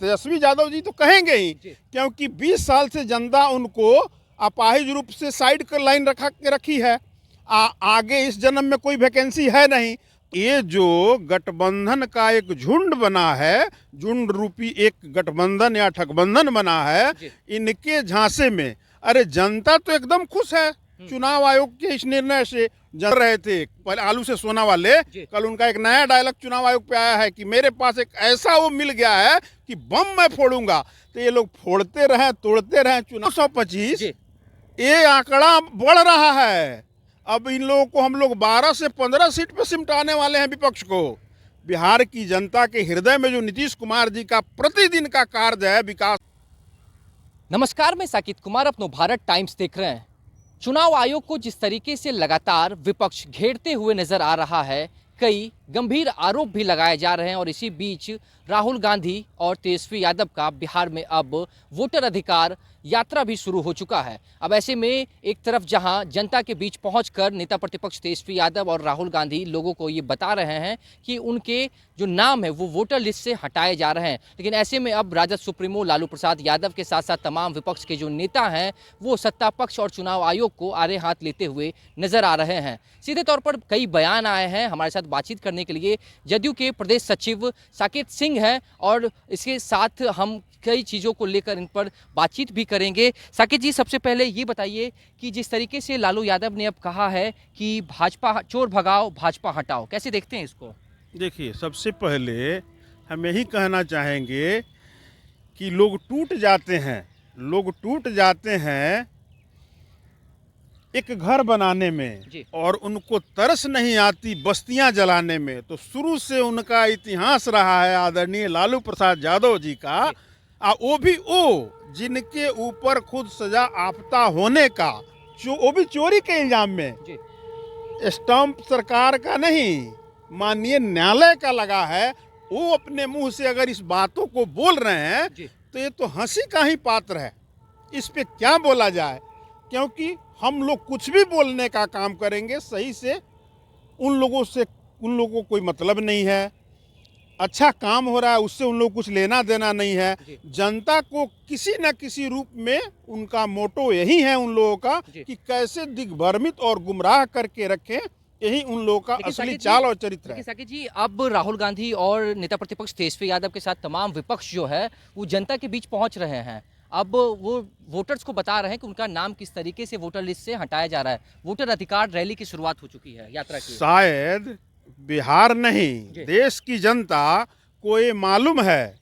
तेजस्वी यादव जी तो कहेंगे ही, क्योंकि 20 साल से जनता उनको अपाहिज रूप से साइड कर लाइन रखी है। आगे इस जन्म में कोई वैकेंसी है नहीं। ये जो गठबंधन का एक झुंड बना है, झुंड रूपी एक गठबंधन या ठगबंधन बना है, इनके झांसे में अरे जनता तो एकदम खुश है। चुनाव आयोग के इस निर्णय से जल रहे थे पहले आलू से सोना वाले, कल उनका एक नया डायलॉग चुनाव आयोग पे आया है कि मेरे पास एक ऐसा वो मिल गया है कि बम मैं फोड़ूंगा। तो ये लोग फोड़ते रहे, तोड़ते रहे। चुनाव 125 ये आंकड़ा बढ़ रहा है। अब इन लोगों को हम लोग 12 से 15 सीट पे सिमटाने वाले हैं विपक्ष को। बिहार की जनता के हृदय में जो नीतीश कुमार जी का प्रतिदिन का कार्य है विकास। नमस्कार, मैं साकित कुमार, अपनो भारत टाइम्स देख रहे हैं। चुनाव आयोग को जिस तरीके से लगातार विपक्ष घेरते हुए नजर आ रहा है, कई गंभीर आरोप भी लगाए जा रहे हैं और इसी बीच राहुल गांधी और तेजस्वी यादव का बिहार में अब वोटर अधिकार यात्रा भी शुरू हो चुका है। अब ऐसे में एक तरफ जहां जनता के बीच पहुंचकर नेता प्रतिपक्ष तेजस्वी यादव और राहुल गांधी लोगों को ये बता रहे हैं कि उनके जो नाम है वो वोटर लिस्ट से हटाए जा रहे हैं, लेकिन ऐसे में अब राजद सुप्रीमो लालू प्रसाद यादव के साथ साथ तमाम विपक्ष के जो नेता हैं वो सत्ता पक्ष और चुनाव आयोग को आड़े हाथ लेते हुए नजर आ रहे हैं। सीधे तौर पर कई बयान आए हैं। हमारे साथ बातचीत करने के लिए जदयू के प्रदेश सचिव साकेत सिंह हैं और इसके साथ हम कई चीज़ों को लेकर इन पर बातचीत भी करेंगे। साकेत जी, सबसे पहले ये बताइए कि जिस तरीके से लालू यादव ने अब कहा है कि भाजपा चोर भगाओ भाजपा हटाओ, कैसे देखते हैं इसको? देखिए, सबसे पहले हम यही कहना चाहेंगे कि लोग टूट जाते हैं एक घर बनाने में और उनको तरस नहीं आती बस्तियां जलाने में। तो शुरू से उनका इतिहास रहा है आदरणीय लालू प्रसाद यादव जी का, वो भी जिनके ऊपर खुद सजा आपता होने का, वो भी चोरी के इल्जाम में। स्टंप सरकार का नहीं, माननीय न्यायालय का लगा है। वो अपने मुंह से अगर इस बातों को बोल रहे हैं तो ये तो हंसी का ही पात्र है। इस पे क्या बोला जाए, क्योंकि हम लोग कुछ भी बोलने का काम करेंगे सही से, उन लोगों को कोई मतलब नहीं है। अच्छा काम हो रहा है उससे उन लोग कुछ लेना देना नहीं है। जनता को किसी न किसी रूप में उनका मोटो यही है उन लोगों का कि कैसे दिग्भ्रमित और गुमराह करके रखें, यही उन लोगों का असली चाल और चरित्र है। साकेत जी, अब राहुल गांधी और नेता प्रतिपक्ष तेजस्वी यादव के साथ तमाम विपक्ष जो है वो जनता के बीच पहुंच रहे हैं। अब वो वोटर्स को बता रहे हैं कि उनका नाम किस तरीके से वोटर लिस्ट से हटाया जा रहा है। वोटर अधिकार रैली की शुरुआत हो चुकी है, यात्रा की। शायद बिहार नहीं, देश की जनता को ये मालूम है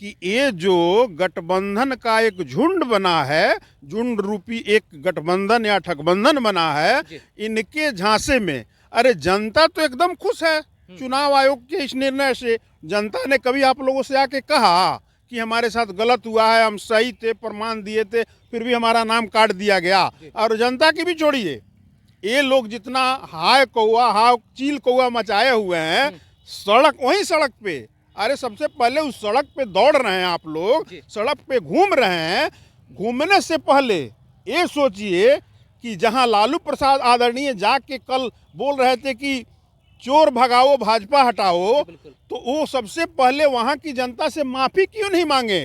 कि ये जो गठबंधन का एक झुंड बना है, झुंड रूपी एक गठबंधन या ठगबंधन बना है, इनके झांसे में अरे जनता तो एकदम खुश है। चुनाव आयोग के इस निर्णय से जनता ने कभी आप लोगों से आके कहा कि हमारे साथ गलत हुआ है, हम सही थे, प्रमाण दिए थे, फिर भी हमारा नाम काट दिया गया? और जनता की भी छोड़िए, ये लोग जितना हाय चील कौआ मचाए हुए हैं वहीं सड़क पे, अरे सबसे पहले उस सड़क पे दौड़ रहे हैं आप लोग, सड़क पे घूम रहे हैं। घूमने से पहले ये सोचिए कि जहां लालू प्रसाद आदरणीय जाके कल बोल रहे थे कि चोर भगाओ भाजपा हटाओ, तो वो सबसे पहले वहां की जनता से माफी क्यों नहीं मांगे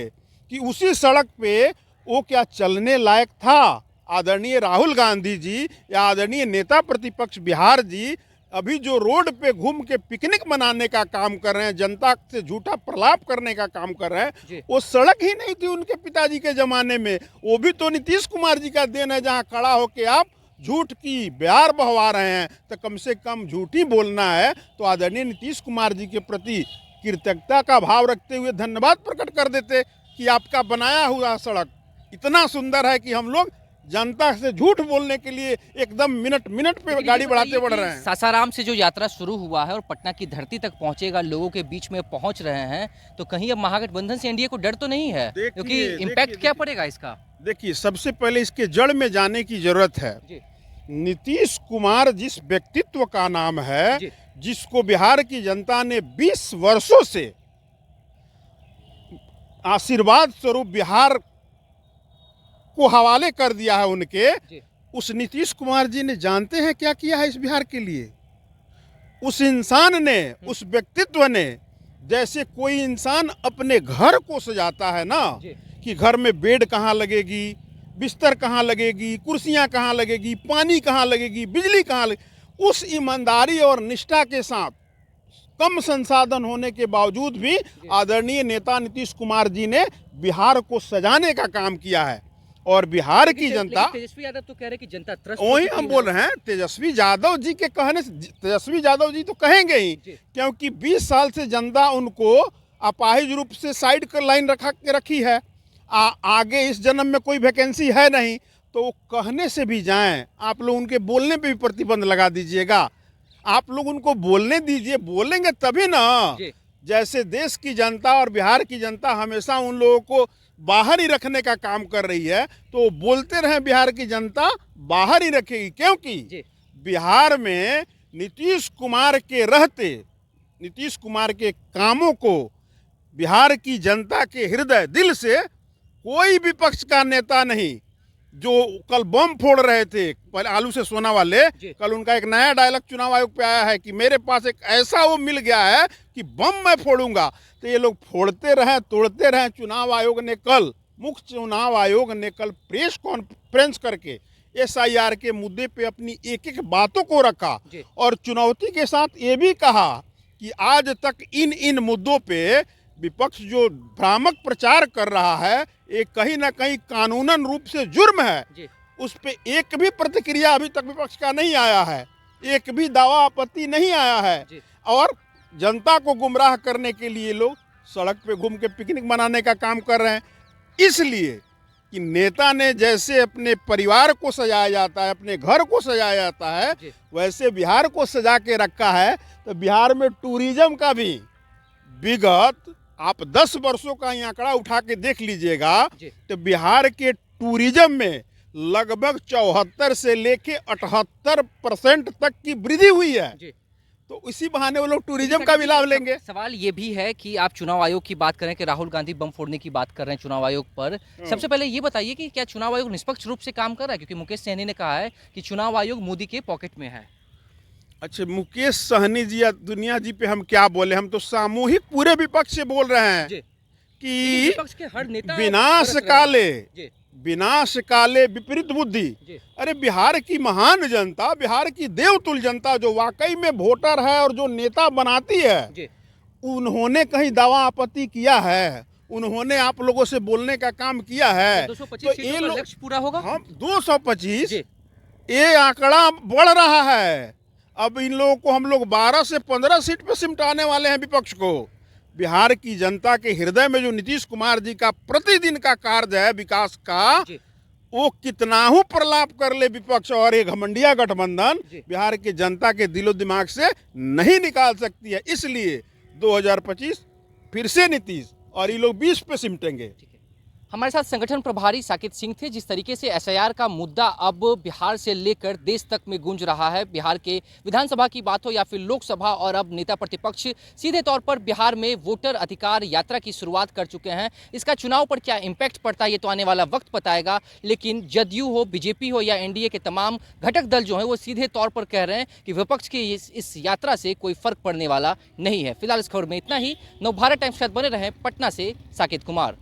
कि उसी सड़क पे वो क्या चलने लायक था? आदरणीय राहुल गांधी जी या आदरणीय नेता प्रतिपक्ष बिहार जी अभी जो रोड पे घूम के पिकनिक मनाने का काम कर रहे हैं, जनता से झूठा प्रलाप करने का काम कर रहे हैं, वो सड़क ही नहीं थी उनके पिताजी के जमाने में। वो भी तो नीतीश कुमार जी का देन है, जहां खड़ा होके आप झूठ की बयार बहवा रहे हैं। तो कम से कम झूठ ही बोलना है तो आदरणीय नीतीश कुमार जी के प्रति कृतज्ञता का भाव रखते हुए धन्यवाद प्रकट कर देते कि आपका बनाया हुआ सड़क इतना सुंदर है कि हम लोग जनता से झूठ बोलने के लिए एकदम मिनट पे गाड़ी बढ़ाते बढ़ रहे हैं। सासाराम से जो यात्रा शुरू हुआ है और पटना की धरती तक पहुंचेगा, लोगों के बीच में पहुंच रहे हैं, तो कहीं अब महागठबंधन से एनडीए को डर तो नहीं है? क्योंकि इम्पैक्ट क्या पड़ेगा इसका? देखिए, सबसे पहले इसके जड़ में जाने की जरूरत है। नीतीश कुमार जिस व्यक्तित्व का नाम है, जिसको बिहार की जनता ने 20 वर्षों से आशीर्वाद स्वरूप बिहार को हवाले कर दिया है उनके, उस नीतीश कुमार जी ने जानते हैं क्या किया है इस बिहार के लिए? उस इंसान ने, उस व्यक्तित्व ने जैसे कोई इंसान अपने घर को सजाता है ना, जी। कि घर में बेड कहाँ लगेगी, बिस्तर कहाँ लगेगी, कुर्सियाँ कहाँ लगेगी, पानी कहाँ लगेगी, बिजली कहाँ लगेगी, उस ईमानदारी और निष्ठा के साथ कम संसाधन होने के बावजूद भी आदरणीय नेता नीतीश कुमार जी ने बिहार को सजाने का काम किया है। और बिहार की जनता, तेजस्वी यादव तो कह रहे हैं कि जनता त्रस्त वही हम बोल रहे हैं, तेजस्वी यादव जी के कहने से, तेजस्वी यादव जी तो कहेंगे ही, क्योंकि 20 साल से जनता उनको अपाहिज रूप से साइड कर लाइन रखी है। आगे इस जन्म में कोई वैकेंसी है नहीं, तो वो कहने से भी जाएं, आप लोग उनके बोलने पे भी प्रतिबंध लगा दीजिएगा। आप लोग उनको बोलने दीजिए, बोलेंगे तभी ना। जैसे देश की जनता और बिहार की जनता हमेशा उन लोगों को बाहर ही रखने का काम कर रही है, तो बोलते रहें, बिहार की जनता बाहर ही रखेगी। क्योंकि बिहार में नीतीश कुमार के रहते, नीतीश कुमार के कामों को बिहार की जनता के हृदय दिल से कोई विपक्ष का नेता नहीं, जो कल बम फोड़ रहे थे पहले आलू से सोना वाले, कल उनका एक नया डायलॉग चुनाव आयोग पे आया है कि मेरे पास एक ऐसा वो मिल गया है कि बम मैं फोड़ूंगा। तो ये लोग फोड़ते रहें, तोड़ते रहें। चुनाव आयोग ने कल, मुख्य चुनाव आयोग ने कल प्रेस कॉन्फ्रेंस करके SIR के मुद्दे पे अपनी एक एक बातों को रखा और चुनौती के साथ ये भी कहा कि आज तक इन मुद्दों पे विपक्ष जो भ्रामक प्रचार कर रहा है, ये कहीं ना कहीं कानूनन रूप से जुर्म है। उस पे एक भी प्रतिक्रिया अभी तक विपक्ष का नहीं आया है, एक भी दावा आपत्ति नहीं आया है। और जनता को गुमराह करने के लिए लोग सड़क पे घूम के पिकनिक मनाने का काम कर रहे हैं। इसलिए कि नेता ने जैसे अपने परिवार को सजाया जाता है, अपने घर को सजाया जाता है, वैसे बिहार को सजा के रखा है। तो बिहार में टूरिज्म का भी विगत आप 10 वर्षों का आंकड़ा उठा के देख लीजिएगा, तो बिहार के टूरिज्म में लगभग 74 से लेके 78% तक की वृद्धि हुई है। तो इसी बहाने वो लोग टूरिज्म का भी लाभ लेंगे। सवाल ये भी है कि आप चुनाव आयोग की बात करें कि राहुल गांधी बम फोड़ने की बात कर रहे हैं चुनाव आयोग पर। सबसे पहले ये बताइए कि क्या चुनाव आयोग निष्पक्ष रूप से काम कर रहा है, क्योंकि मुकेश सहनी ने कहा है कि चुनाव आयोग मोदी के पॉकेट में है। अच्छा, मुकेश सहनी जी या दुनिया जी पे हम क्या बोले, हम तो सामूहिक पूरे विपक्ष से बोल रहे हैं कि विपक्ष के हर नेता विनाश काले विपरीत बुद्धि। अरे बिहार की महान जनता, बिहार की देवतुल्य जनता जो वाकई में वोटर है और जो नेता बनाती है, उन्होंने कहीं दावा आपत्ति किया है, उन्होंने आप लोगों से बोलने का काम किया है। 225 सीटों का लक्ष्य पूरा होगा। हम 225, ये आंकड़ा बढ़ रहा है। अब इन लोगों को हम लोग 12 से 15 सीट पे सिमटाने वाले हैं विपक्ष को। बिहार की जनता के हृदय में जो नीतीश कुमार जी का प्रतिदिन का कार्य है विकास का, वो कितना ही प्रलाप कर ले विपक्ष और ये घमंडिया गठबंधन बिहार की जनता के दिलो दिमाग से नहीं निकाल सकती है। इसलिए 2025 फिर से नीतीश और ये लोग 20 पे सिमटेंगे। हमारे साथ संगठन प्रभारी साकेत सिंह थे। जिस तरीके से SIR का मुद्दा अब बिहार से लेकर देश तक में गूंज रहा है, बिहार के विधानसभा की बात हो या फिर लोकसभा, और अब नेता प्रतिपक्ष सीधे तौर पर बिहार में वोटर अधिकार यात्रा की शुरुआत कर चुके हैं। इसका चुनाव पर क्या इम्पैक्ट पड़ता है ये तो आने वाला वक्त बताएगा, लेकिन जदयू हो, BJP हो या NDA के तमाम घटक दल जो हैं वो सीधे तौर पर कह रहे हैं कि विपक्ष की इस यात्रा से कोई फर्क पड़ने वाला नहीं है। फिलहाल इस खबर में इतना ही। नवभारत टाइम्स के साथ बने रहें। पटना से साकेत कुमार।